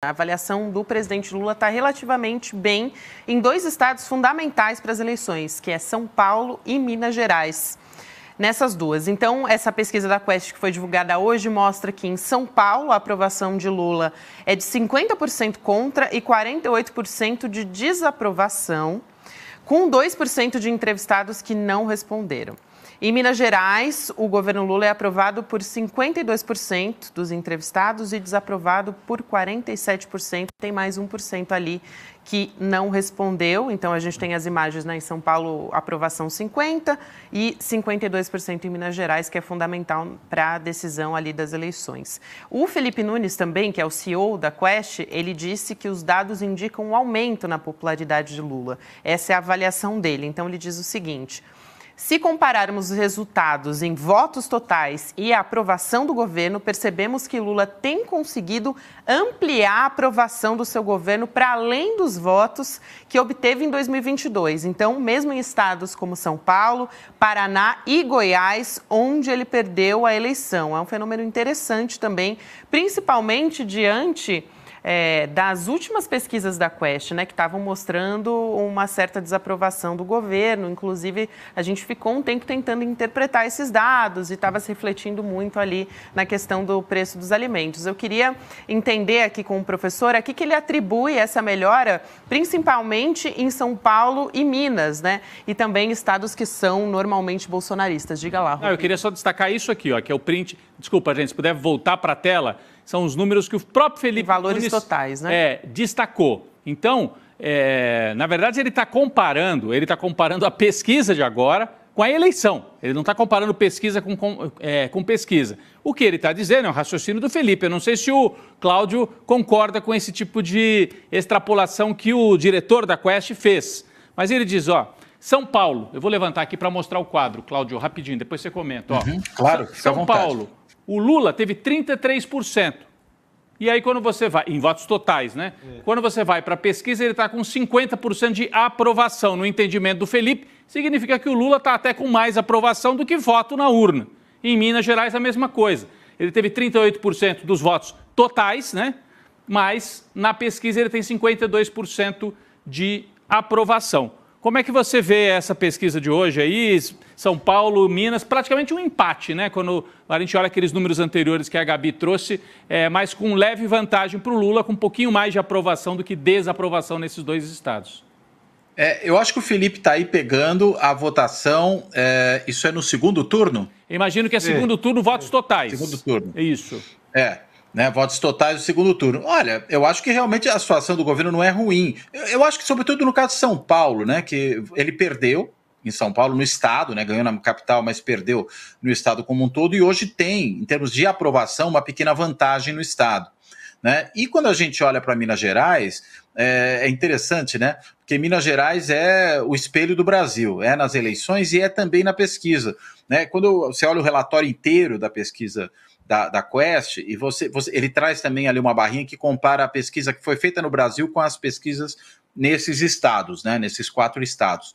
A avaliação do presidente Lula está relativamente bem em dois estados fundamentais para as eleições, que é São Paulo e Minas Gerais. Nessas duas. Então, essa pesquisa da Quest que foi divulgada hoje mostra que em São Paulo a aprovação de Lula é de 50% contra e 48% de desaprovação, com 2% de entrevistados que não responderam. Em Minas Gerais, o governo Lula é aprovado por 52% dos entrevistados e desaprovado por 47%. Tem mais 1% ali que não respondeu. Então, a gente tem as imagens, né, em São Paulo, aprovação 50% e 52% em Minas Gerais, que é fundamental para a decisão ali das eleições. O Felipe Nunes também, que é o CEO da Quest, ele disse que os dados indicam um aumento na popularidade de Lula. Essa é a avaliação dele. Então, ele diz o seguinte: se compararmos os resultados em votos totais e a aprovação do governo, percebemos que Lula tem conseguido ampliar a aprovação do seu governo para além dos votos que obteve em 2022. Então, mesmo em estados como São Paulo, Paraná e Goiás, onde ele perdeu a eleição. É um fenômeno interessante também, principalmente diante das últimas pesquisas da Quest, né, que estavam mostrando uma certa desaprovação do governo. Inclusive, a gente ficou um tempo tentando interpretar esses dados e estava se refletindo muito ali na questão do preço dos alimentos. Eu queria entender aqui com o professor a que ele atribui essa melhora, principalmente em São Paulo e Minas, né, e também estados que são normalmente bolsonaristas. Diga lá, Rodrigo. Eu queria só destacar isso aqui, ó, que é o print. Desculpa, gente, se puder voltar para a tela. São os números que o próprio Felipe valores Nunes, totais, né? Destacou. Então, na verdade, ele está comparando a pesquisa de agora com a eleição. Ele não está comparando pesquisa com pesquisa. O que ele está dizendo é o raciocínio do Felipe. Eu não sei se o Cláudio concorda com esse tipo de extrapolação que o diretor da Quest fez. Mas ele diz, ó, São Paulo, eu vou levantar aqui para mostrar o quadro, Cláudio, rapidinho, depois você comenta. Ó. Claro, fica à vontade. São Paulo. O Lula teve 33%. E aí, quando você vai, em votos totais, né? Quando você vai para a pesquisa, ele está com 50% de aprovação. No entendimento do Felipe, significa que o Lula está até com mais aprovação do que voto na urna. Em Minas Gerais, a mesma coisa. Ele teve 38% dos votos totais, né? Mas na pesquisa ele tem 52% de aprovação. Como é que você vê essa pesquisa de hoje aí, São Paulo, Minas, praticamente um empate, né? Quando a gente olha aqueles números anteriores que a Gabi trouxe, mas com leve vantagem para o Lula, com um pouquinho mais de aprovação do que desaprovação nesses dois estados. Eu acho que o Felipe está aí pegando a votação, isso é no segundo turno? Eu imagino que é segundo turno, votos totais. Segundo turno. Isso. Votos totais do segundo turno. Olha, eu acho que realmente a situação do governo não é ruim. Eu acho que, sobretudo no caso de São Paulo, né, que ele perdeu em São Paulo, no estado, né, ganhou na capital, mas perdeu no estado como um todo, e hoje tem, em termos de aprovação, uma pequena vantagem no estado. Né? E quando a gente olha para Minas Gerais, é interessante, né? Porque Minas Gerais é o espelho do Brasil, é nas eleições e é também na pesquisa. Né? Quando você olha o relatório inteiro da pesquisa da Quest, e ele traz também ali uma barrinha que compara a pesquisa que foi feita no Brasil com as pesquisas nesses estados, né, nesses 4 estados.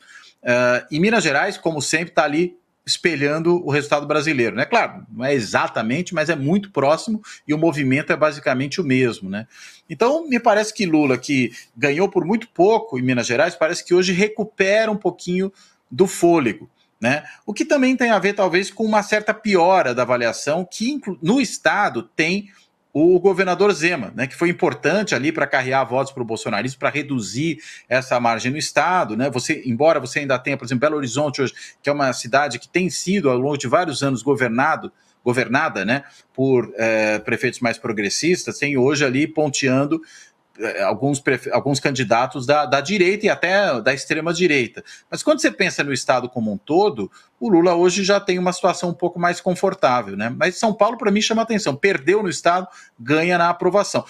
E Minas Gerais, como sempre, está ali espelhando o resultado brasileiro, né? Claro, não é exatamente, mas é muito próximo e o movimento é basicamente o mesmo, né? Então, me parece que Lula, que ganhou por muito pouco em Minas Gerais, parece que hoje recupera um pouquinho do fôlego. Né? O que também tem a ver, talvez, com uma certa piora da avaliação que no estado tem o governador Zema, né, que foi importante ali para carrear votos para o bolsonarismo, para reduzir essa margem no estado. Né? Embora você ainda tenha, por exemplo, Belo Horizonte hoje, que é uma cidade que tem sido, ao longo de vários anos, governada, né, por prefeitos mais progressistas, tem hoje ali ponteando alguns candidatos da direita e até da extrema-direita. Mas quando você pensa no estado como um todo, o Lula hoje já tem uma situação um pouco mais confortável, né? Mas São Paulo, para mim, chama atenção. Perdeu no estado, ganha na aprovação.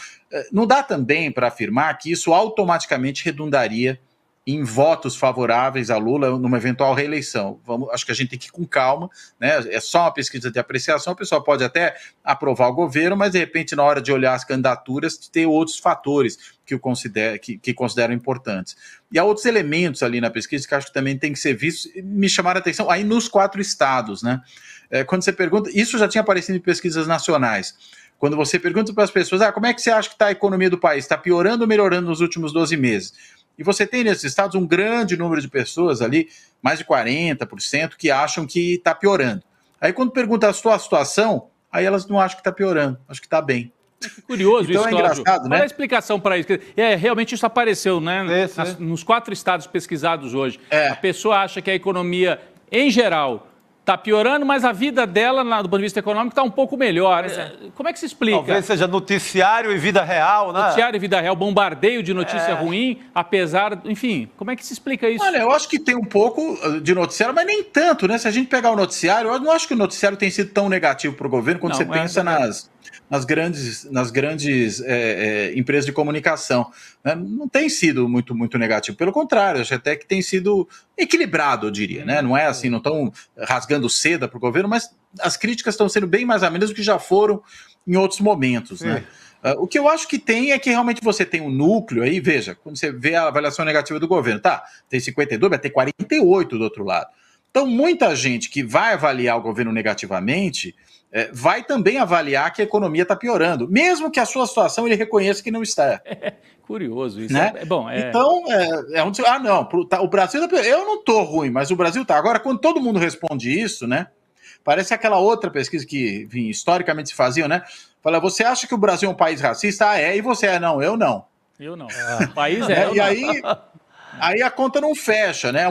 Não dá também para afirmar que isso automaticamente redundaria em votos favoráveis a Lula numa eventual reeleição. Acho que a gente tem que ir com calma, né? É só uma pesquisa de apreciação, o pessoal pode até aprovar o governo, mas de repente, na hora de olhar as candidaturas, ter outros fatores que consideram importantes. E há outros elementos ali na pesquisa que acho que também tem que ser vistos, me chamaram a atenção, aí nos 4 estados, né? Quando você pergunta, isso já tinha aparecido em pesquisas nacionais. quando você pergunta para as pessoas, como é que você acha que está a economia do país? Está piorando ou melhorando nos últimos 12 meses? E você tem nesses estados um grande número de pessoas ali, mais de 40%, que acham que está piorando. Aí quando pergunta a sua situação, aí elas não acham que está piorando, acham que está bem. Que curioso então isso, é engraçado, Cláudio. né? Qual é a explicação para isso? Realmente isso apareceu, né? Nos 4 estados pesquisados hoje. A pessoa acha que a economia, em geral, está piorando, mas a vida dela, do ponto de vista econômico, está um pouco melhor. Como é que se explica? Talvez seja noticiário e vida real, né? Noticiário e vida real, bombardeio de notícia ruim, apesar... Enfim, como é que se explica isso? Olha, eu acho que tem um pouco de noticiário, mas nem tanto, né? Se a gente pegar o noticiário, eu não acho que o noticiário tem sido tão negativo para o governo quando você pensa nas grandes empresas de comunicação. Né? Não tem sido muito negativo. Pelo contrário, acho até que tem sido equilibrado, eu diria. Né? Não é assim, não estão rasgando seda para o governo, mas as críticas estão sendo bem mais amenas do que já foram em outros momentos. Né? O que eu acho que tem é que realmente você tem um núcleo aí, veja, quando você vê a avaliação negativa do governo, tem 52, vai ter 48 do outro lado. Então, muita gente que vai avaliar o governo negativamente vai também avaliar que a economia está piorando, mesmo que a sua situação ele reconheça que não está. Curioso isso. Né? Então, o Brasil, eu não estou ruim, mas o Brasil está. Agora, quando todo mundo responde isso, né? Parece aquela outra pesquisa que historicamente se faziam, né? Fala, você acha que o Brasil é um país racista? E você não, eu não. Eu não. O país E aí a conta não fecha, né?